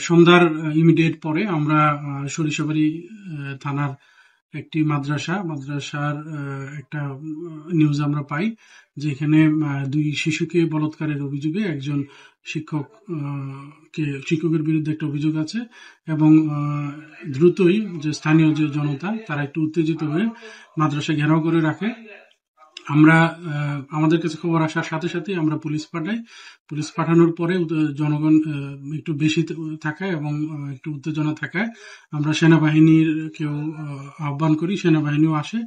সন্ধ্যার ইমিডিয়েট পরে আমরা সরিষাবাড়ি থানার একটি মাদ্রাসার একটা নিউজ আমরা পাই, যেখানে দুই শিশুকে বলাৎকারের অভিযোগে একজন শিক্ষকের বিরুদ্ধে একটা অভিযোগ আছে। এবং দ্রুতই যে স্থানীয় যে জনতা তারা একটু উত্তেজিত হয়ে মাদ্রাসা ঘেরাও করে রাখে। আমরা আমাদের কাছে খবর আসার সাথে সাথে আমরা পুলিশ পাঠাই। পুলিশ পাঠানোর পরে জনগণ একটু বেশি থাকায় এবং একটু উত্তেজনা থাকায় আমরা সেনাবাহিনীর কেউ আহ্বান করি, সেনাবাহিনীও আসে।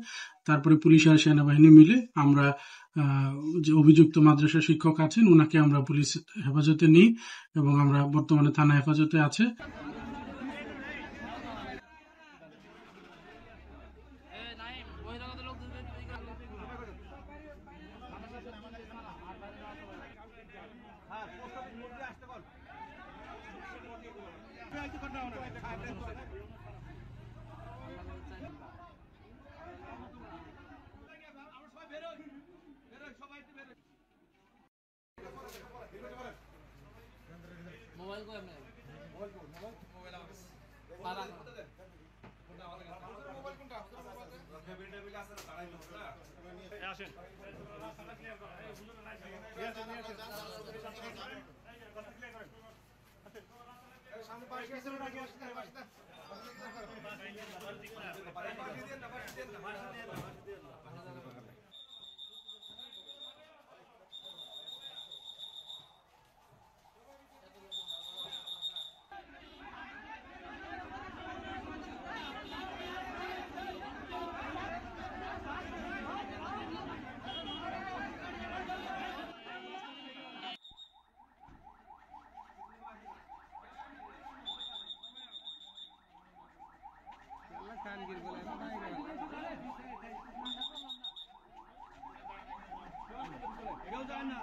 তারপরে পুলিশ আর সেনাবাহিনী মিলে আমরা যে অভিযুক্ত মাদ্রাসা শিক্ষক আছেন ওনাকে আমরা পুলিশ হেফাজতে নিই এবং আমরা বর্তমানে থানা হেফাজতে আছে। মোবাইল কো এমনে মোবাইল আছে পারা মোবাইল কোনটা বেটা বিল আছে তারাই লোক না আসেন সামনে পাশে আছে না আগে আসতে পারছেন কেউ যায় না